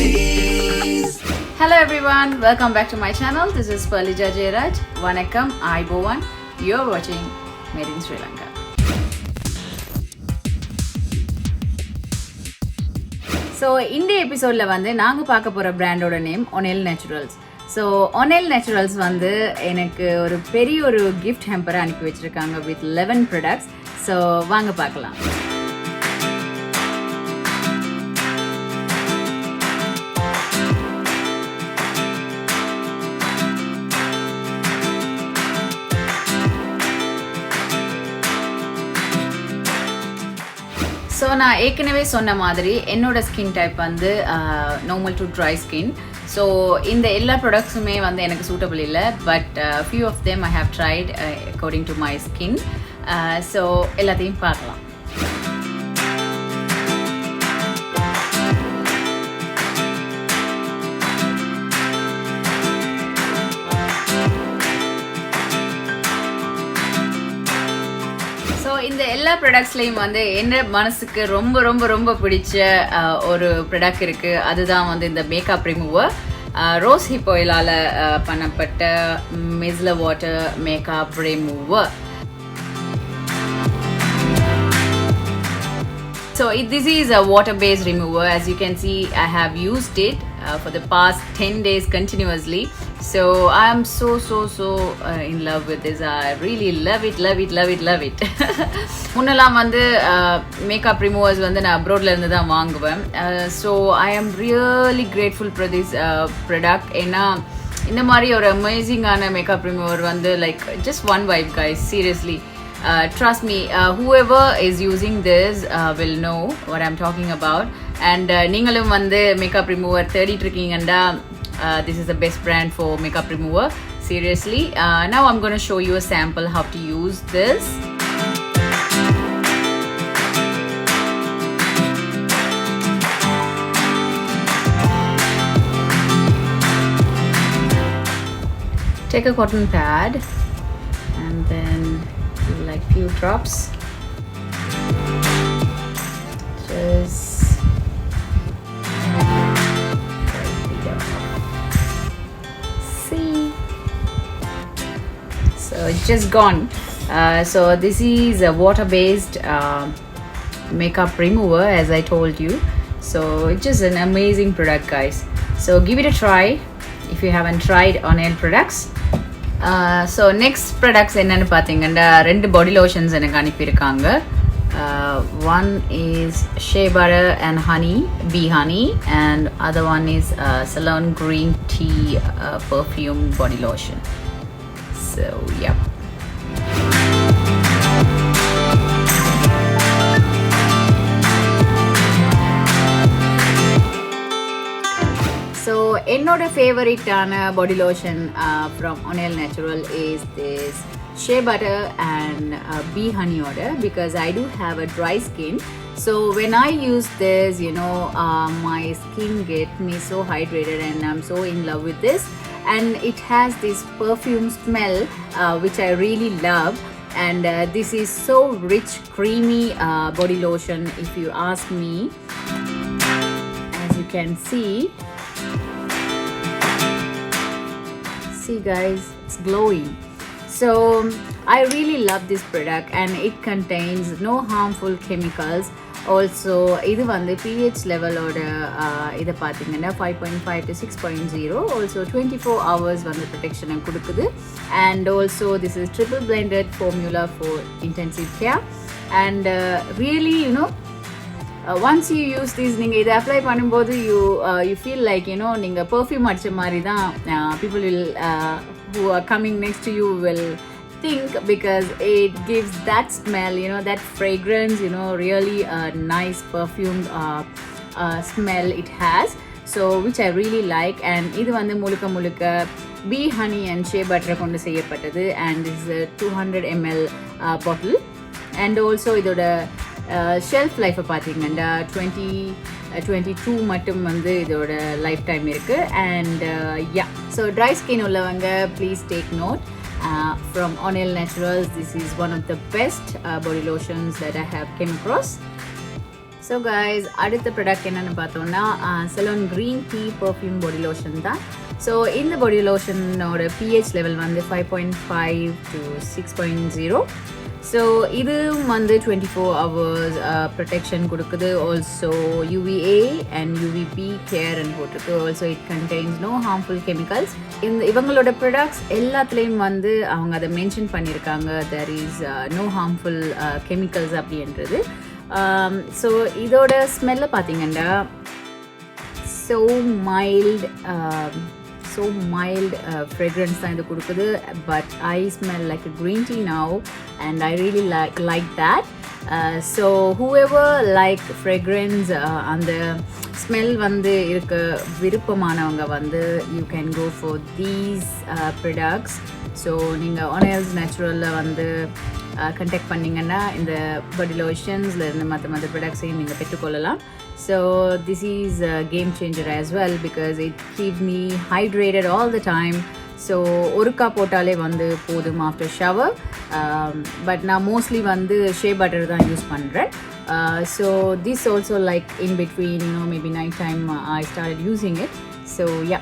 please. Hello everyone, welcome back to my channel. This is Palija Jairaj. Vanakkam, Aibovan. You're watching Made in Sri Lanka. So இந்த எபிசோட்ல வந்து நாங்க பார்க்க போற பிராண்டோட நேம் ஒனெல் நேச்சுரல்ஸ். ஸோ ஒனெல் நேச்சுரல்ஸ் வந்து எனக்கு ஒரு பெரிய ஒரு கிஃப்ட் ஹேம்பரை அனுப்பி வச்சிருக்காங்க வித் 11 ப்ராடக்ட்ஸ். ஸோ வாங்க பார்க்கலாம். ஸோ நான் ஏற்கனவே சொன்ன மாதிரி என்னோட ஸ்கின் டைப் வந்து normal to dry skin. So இந்த எல்லா ப்ராடக்ட்ஸுமே வந்து எனக்கு சூட்டபிள் இல்லை, but few of them I have tried according to my skin. So எல்லாத்தையும் பார்க்கலாம். இந்த எல்லா ப்ராடக்ட்ஸ்லையும் வந்து என்ன மனசுக்கு ரொம்ப ரொம்ப ரொம்ப பிடிச்ச ஒரு ப்ராடக்ட் இருக்குது. அதுதான் வந்து இந்த மேக்கப் ரிமூவர். ரோஸ் ஹிப் ஆயிலால் பண்ணப்பட்ட மிஸ்லர் water makeup remover. So this is a water-based remover. As you can see, I have used it for the past 10 days continuously. So I am so in love with this. I really love it. முன்னெல்லாம் வந்து makeup removers வந்து நான் அப்ராட்ல இருந்து தான் வாங்குவேன். So I am really grateful for this product. ஏன்னா இந்த மாதிரி ஒரு அமேசிங்கான மேக்கப் ரிமூவர் வந்து like just one wipe guys, seriously. Trust me, whoever is using this will know what I'm talking about. And நீங்களும் வந்து makeup remover தேடிட்டு இருக்கீங்கண்டா, this is the best brand for makeup remover. Seriously. Now I'm going to show you a sample how to use this. Take a cotton pad and then like few drops. Just see. So it's just gone. So this is a water-based makeup remover, as I told you. So it's just an amazing product, guys. So give it a try if you haven't tried Onel products. So next products என்னென்னு பார்த்தீங்கன்னா 2 body lotions எனக்கு அனுப்பியிருக்காங்க. One is shea butter and honey, bee honey, and other one is Ceylon green tea perfume body lotion. So yeah. So என்னோட ஃபேவரட்டான body lotion from Onel Natural is this shea butter and bee honey order, because I do have a dry skin. So when I use this, you know, my skin get me so hydrated and I'm so in love with this. And it has this perfume smell which I really love. And this is so rich, creamy body lotion if you ask me. As you can see guys, it's glowing. So I really love this product and it contains no harmful chemicals. Also இது வந்து pH level ஓட இதை பார்த்தீங்கன்னா 5.5 to 6.0. Also 24 hours வந்து protection கொடுக்குது. And also this is triple blended formula for intensive care. And really, you know, once you use this, நீங்கள் இதை apply பண்ணும்போது you feel like, you know, நீங்கள் perfume அடித்த மாதிரி தான் people will who are coming next to you will think, because it gives that smell, you know, that fragrance, you know, really a nice perfume smell it has. So which I really like. And இது வந்து முழுக்க bee honey and shea butter கொண்டு செய்யப்பட்டது. And this is a 200 ml bottle. And also இதோட shelf லைஃப்பை பார்த்தீங்கன்னா 2022 மட்டும் வந்து இதோட லைஃப் டைம் இருக்குது. And yeah, so dry skin உள்ளவங்க please take note. From Onel Naturals, this is one of the best body lotions that I have came across. So guys, அடுத்த product என்னென்னு பார்த்தோம்னா salon green tea perfume body lotion தான். So இந்த பாடி லோஷனோட pH level வந்து 5.5 to 6.0. So இது வந்து 24 hours protection கொடுக்குது. Also UVA and UVB கேர்ன்னு போட்டிருக்கு. Also it contains no harmful chemicals. இவங்களோட ப்ராடக்ட்ஸ் எல்லாத்துலேயும் வந்து அவங்க அதை மென்ஷன் பண்ணியிருக்காங்க, there is no harmful chemicals அப்படின்றது. ஸோ இதோட ஸ்மெல்லை பார்த்தீங்கன்னா ஸோ மைல்ட் fragrance தான் இது கொடுக்குது. But I smell like a green tea now and I really like that. So whoever like fragrance அந்த ஸ்மெல் வந்து இருக்க விருப்பமானவங்க வந்து you can go for these products. So நீங்கள் ஒனேல்ஸ் நேச்சுரலில் வந்து கண்டெக்ட் பண்ணிங்கன்னா இந்த பாடி லோஷன்ஸ்லேருந்து மற்ற ப்ராடக்ட்ஸையும் நீங்கள் பெற்றுக்கொள்ளலாம். So this is a game changer as well because it keep me hydrated all the time. So ஒருக்கா போட்டாலே வந்து போதும் ஆஃப்டர் ஷவர். பட் நான் மோஸ்ட்லி வந்து ஷே பட்டர் தான் யூஸ் பண்ணுறேன். So this also like in between maybe night time I started using it. So yeah.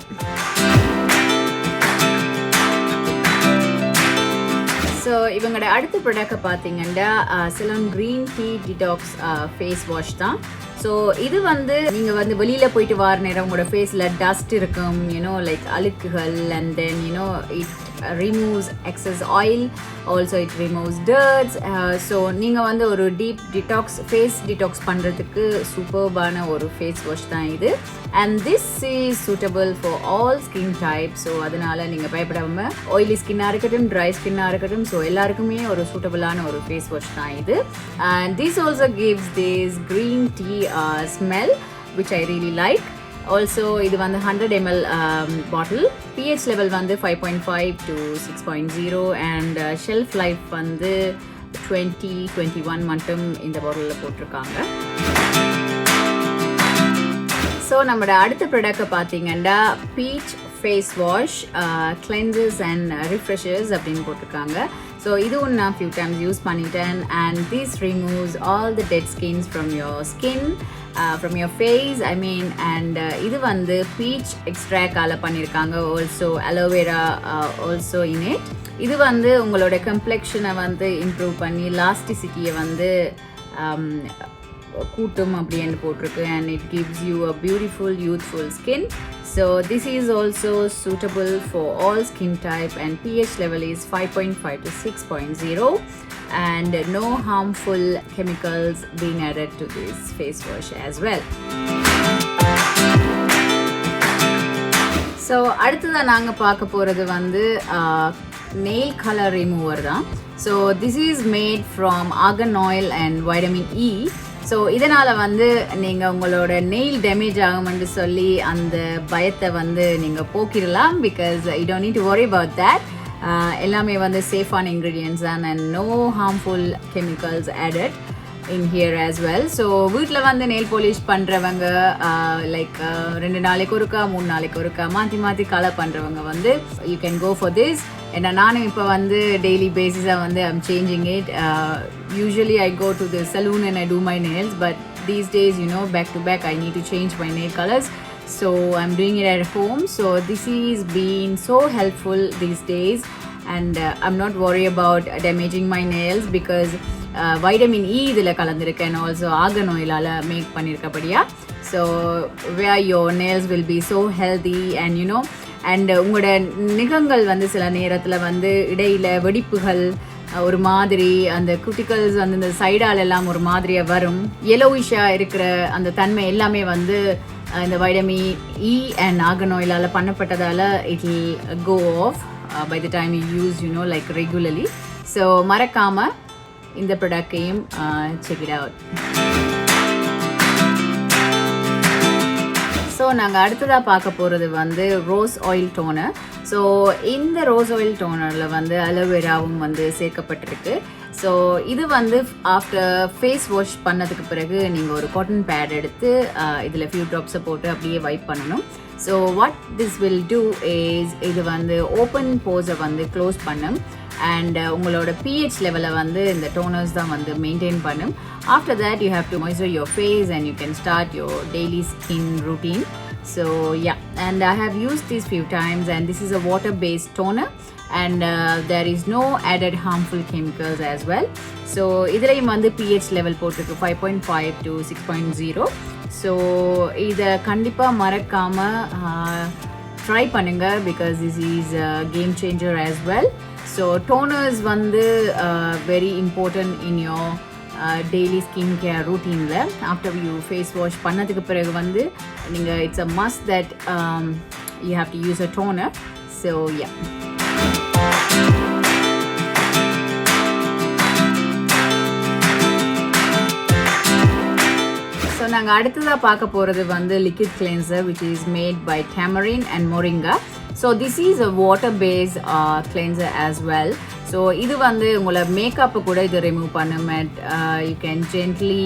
So இவங்களோட அடுத்த ப்ராடக்டை பார்த்தீங்கன்னா Ceylon green tea detox face wash தான். ஸோ இது வந்து நீங்கள் வந்து வெளியில் போயிட்டு வர நேரம் உங்களோட ஃபேஸில் டஸ்ட் இருக்கும், லைக் அழுக்குகள், and then it removes excess oil, also it removes dirt. So நீங்கள் வந்து ஒரு டீப் டிடாக்ஸ் ஃபேஸ் டிடாக்ஸ் பண்ணுறதுக்கு சூப்பர்பான ஒரு ஃபேஸ் வாஷ் தான் இது. And this is suitable for all skin type. So அதனால் நீங்கள் பயப்படாமல் ஆயிலி ஸ்கின்னாக இருக்கட்டும், ட்ரை ஸ்கின்னாக இருக்கட்டும், ஸோ எல்லாருக்குமே ஒரு சூட்டபிளான ஒரு ஃபேஸ் வாஷ் தான் இது. And this also gives this green tea smell which I really like. Also இது வந்து 100 ml பாட்டில். பிஹெச் லெவல் வந்து 5.5 to 6.0 அண்ட் ஷெல்ஃப் லைஃப் வந்து 2021 மட்டும் இந்த பாட்டிலில் போட்டிருக்காங்க. ஸோ நம்மளோட அடுத்த ப்ராடக்டை பார்த்தீங்கன்னா peach face wash cleanses and refreshers அப்படின்னு போட்டிருக்காங்க. ஸோ இதுவும் நான் ஃபியூ டைம்ஸ் யூஸ் பண்ணிட்டேன். And this removes all the dead skins from your skin, from your face I mean. And இது வந்து பீச் எக்ஸ்ட்ராக்டால் பண்ணியிருக்காங்க. Also aloe vera also in it. இது வந்து உங்களோட கம்ப்ளெக்ஷனை வந்து இம்ப்ரூவ் பண்ணி லாஸ்டிசிட்டியை வந்து கூட்டும் அப்படின்னு போட்டிருக்கு. And it gives you a beautiful youthful skin. So this is also suitable for all skin type and pH level is 5.5 to 6.0 and no harmful chemicals being added to this face wash as well. So அடுத்ததா நாங்க பார்க்க போறது வந்து nail color remover தான். So this is made from argan oil and vitamin E. So இதனால் வந்து நீங்கள் உங்களோட நெயில் டேமேஜ் ஆகும்னு சொல்லி அந்த பயத்தை வந்து நீங்கள் போக்கிடலாம். Because you don't need to worry about that. எல்லாமே வந்து சேஃபான இன்க்ரீடியன்ட்ஸ் தான் and no harmful chemicals added in here as well. So வீட்டில் வந்து நெயில் பாலிஷ் பண்ணுறவங்க லைக் 2 நாளைக்கு ஒருக்கா 3 நாளைக்கு ஒருக்கா மாற்றி கலர் பண்ணுறவங்க வந்து you can go for this. ஏன்னா நானும் இப்போ வந்து டெய்லி பேசிஸாக வந்து I'm changing it. Usually I go to the salon and I do my nails, but these days back to back I need to change my nail colors, so I'm doing it at home. So this is been so helpful these days and I'm not worried about damaging my nails because vitamin E idhula kalandirukku and also argan oil ala make pannirukapadiya. So where your nails will be so healthy and and உங்களோட நிகங்கள் வந்து சில நேரத்தில் வந்து இடையில வெடிப்புகள் ஒரு மாதிரி அந்த குட்டிகல்ஸ் வந்து இந்த சைடால் எல்லாம் ஒரு மாதிரியாக வரும். எல்லோயிஷாக இருக்கிற அந்த தன்மை எல்லாமே வந்து இந்த வைட்டமின் இ அண்ட் ஆர்கன் ஆயிலால் பண்ணப்பட்டதால் it will go off by the time you use like regularly. So மறக்காமல் இந்த ப்ராடக்டையும் செக் இட் அவுட். ஸோ நாங்கள் அடுத்ததாக பார்க்க போகிறது வந்து ரோஸ் ஆயில் டோனர். ஸோ இந்த ரோஸ் ஆயில் டோனரில் வந்து அலோவேராவும் வந்து சேர்க்கப்பட்டிருக்கு. ஸோ இது வந்து ஆஃப்டர் ஃபேஸ் வாஷ் பண்ணதுக்கு பிறகு நீங்கள் ஒரு காட்டன் பேட் எடுத்து இதில் ஃபியூ ட்ராப்ஸை போட்டு அப்படியே வைப் பண்ணணும். So what this will do is இது வந்து ஓப்பன் போஸை வந்து க்ளோஸ் பண்ணும். and உங்களோட pH லெவலை வந்து இந்த டோனர்ஸ் தான் வந்து மெயின்டைன் பண்ணும். After that you have to moisturize your face and you can start your daily skin routine. So yeah, and I have used this few times and this is a water based toner and there is no added harmful chemicals as well. So இதுலயும் வந்து pH level போட்டிருக்கு 5.5 to 6.0. So இதை கண்டிப்பாக மறக்காம try பண்ணுங்க because this is a game changer as well. So toners வந்து very important in your daily skin care routine. After you face wash பண்ணதுக்கு பிறகு வந்து நீங்கள் it's a must that you have to use a toner. So yeah. So நாங்கள் அடுத்ததாக பார்க்க போகிறது வந்து liquid cleanser which is made by tamarind and moringa. So this is a water based cleanser as well. So இது வந்து உங்களை மேக்கப்பை கூட இது ரிமூவ் பண்ணும் and you can gently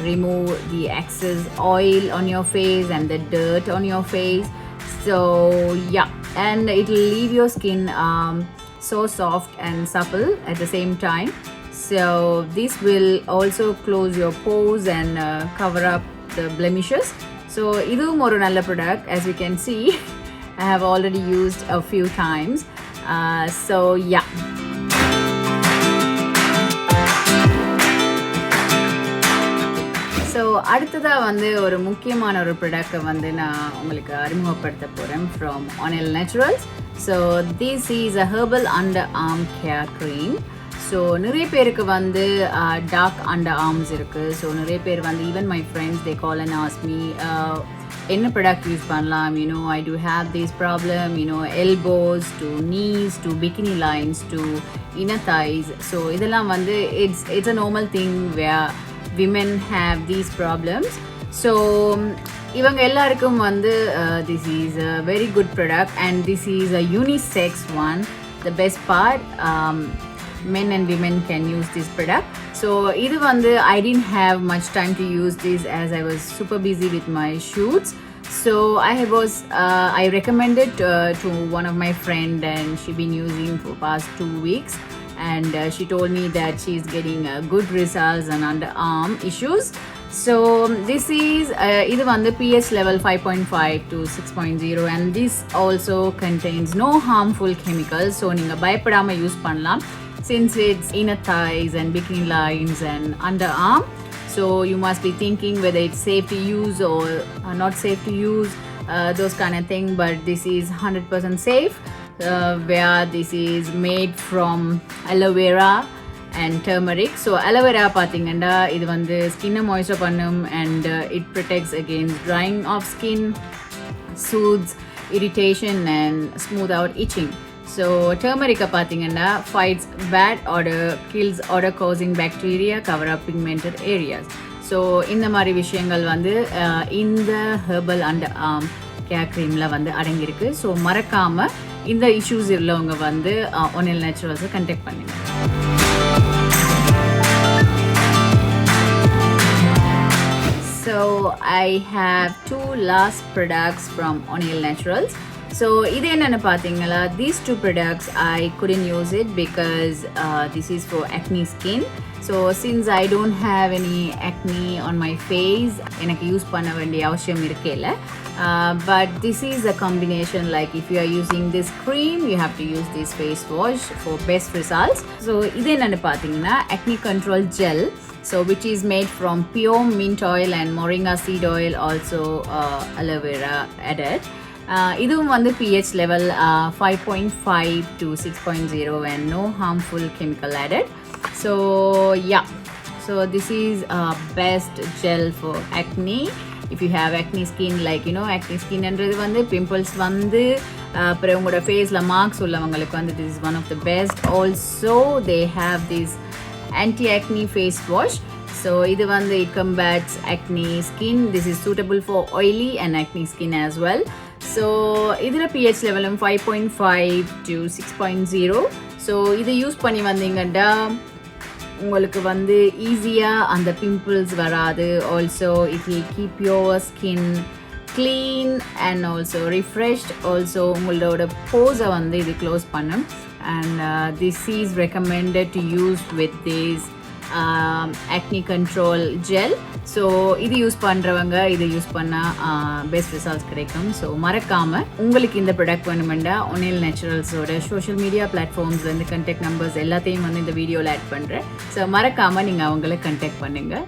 remove the excess oil on your face and the dirt on your face. So yeah, and it will leave your skin so soft and supple at the same time. So this will also close your pores and cover up the blemishes. So idhum oru nalla product. As you can see, I have already used a few times. So yeah. So அடுத்ததாக வந்து ஒரு முக்கியமான ஒரு ப்ராடக்டை வந்து நான் உங்களுக்கு அறிமுகப்படுத்த போகிறேன் from Onel Naturals. So this is a herbal under arm care cream. So நிறைய பேருக்கு வந்து டார்க் அண்டர் ஆர்ம்ஸ் இருக்குது. ஸோ நிறைய பேர் வந்து even my friends they call and ask me என்ன ப்ராடக்ட் யூஸ் பண்ணலாம், you know I do have this problem, you know elbows to knees to bikini lines to inner thighs. So இதெல்லாம் வந்து it's a normal thing where women have these problems. So இவங்க எல்லாருக்கும் வந்து this is a very good product and this is a unisex one. The best part, men and women can use this product. So இது வந்து I didn't have much time to use this as I was super busy with my shoots. So I recommended to one of my friend and she been using for past 2 weeks. And she told me that she's getting good results on underarm issues. So this is either on the pH level 5.5 to 6.0 and this also contains no harmful chemicals. So ninga bayapadama use pannalam since it's inner thighs and bikini lines and underarm. So you must be thinking whether it's safe to use or not safe to use, those kind of thing, but this is 100% safe. Where this is made from aloe vera and turmeric. So aloe vera pathinganda idu vandu skin moisture pannum and it protects against drying of skin, soothes irritation and smooth out itching. So turmeric pathinganda fights bad odor, kills odor causing bacteria, cover up pigmented areas. So இந்த மாதிரி விஷயங்கள் வந்து இந்த herbal under arm care க்ரீமில் வந்து அடங்கியிருக்கு. So மறக்காமல் இந்த issues உள்ளவங்க வந்து ஆனல் நேச்சுரல்ஸை கான்டாக்ட் பண்ணுங்க. So I have 2 last products from Onil Naturals. So இது என்னென்னு பார்த்தீங்களா, these 2 products I couldn't use it because this is for acne skin. So since I don't have any acne on my face, எனக்கு use பண்ண வேண்டிய அவசியம் இருக்கேல. But this is a combination, like if you are using this cream, you have to use this face wash for best results. So இது என்னென்னு பார்த்தீங்கன்னா acne control gel, so which is made from pure mint oil and moringa seed oil, also aloe vera added. இதுவும் வந்து pH level 5.5 to 6.0 and no harmful chemical added. So yeah, so this is best gel for acne. If you have acne skin, like you know acne skin என்றது வந்து pimples வந்து அப்புறம் உங்களோட ஃபேஸில் marks உள்ளவங்களுக்கு வந்து this is one of the best. Also they have this anti-acne face wash. So இது வந்து it combats acne skin. This is suitable for oily and acne skin as well. So இதில் pH level 5.5 to 6.0. So இதை use பண்ணி வந்தீங்கன்னா உங்களுக்கு வந்து ஈஸியாக அந்த பிம்பிள்ஸ் வராது. Also it will keep your skin clean and also refreshed. Also உங்களோட போஸை வந்து இது க்ளோஸ் பண்ணும். and this is recommended to use with this acne control gel. So இது யூஸ் பண்ணுறவங்க இதை யூஸ் பண்ணால் பெஸ்ட் ரிசல்ட்ஸ் கிடைக்கும். ஸோ மறக்காமல் உங்களுக்கு இந்த ப்ராடக்ட் வேணுமெண்டா ஒனில் நேச்சுரல்ஸோட சோஷியல் மீடியா பிளாட்ஃபார்ம்ஸ்லேருந்து கான்டாக்ட் நம்பர்ஸ் எல்லாத்தையும் வந்து இந்த வீடியோவில் ஆட் பண்ணுறேன். ஸோ மறக்காமல் நீங்கள் அவங்கள கான்டாக்ட் பண்ணுங்கள்.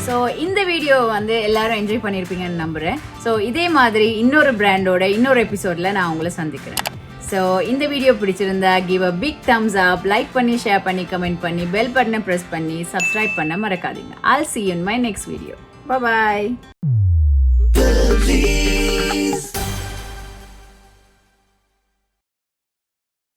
ஸோ இந்த வீடியோ வந்து எல்லாரும் என்ஜாய் பண்ணியிருப்பீங்கன்னு நம்புகிறேன். ஸோ இதே மாதிரி இன்னொரு பிராண்டோட இன்னொரு எபிசோடில் நான் உங்களை சந்திக்கிறேன். ஸோ இந்த வீடியோ பிடிச்சிருந்தா give a big thumbs up, like பண்ணி, ஷேர் பண்ணி, கமெண்ட் பண்ணி, பெல் பட்டனை ப்ரெஸ் பண்ணி சப்ஸ்கிரைப் பண்ண மறக்காதீங்க. I'll see you in my next video. Bye bye.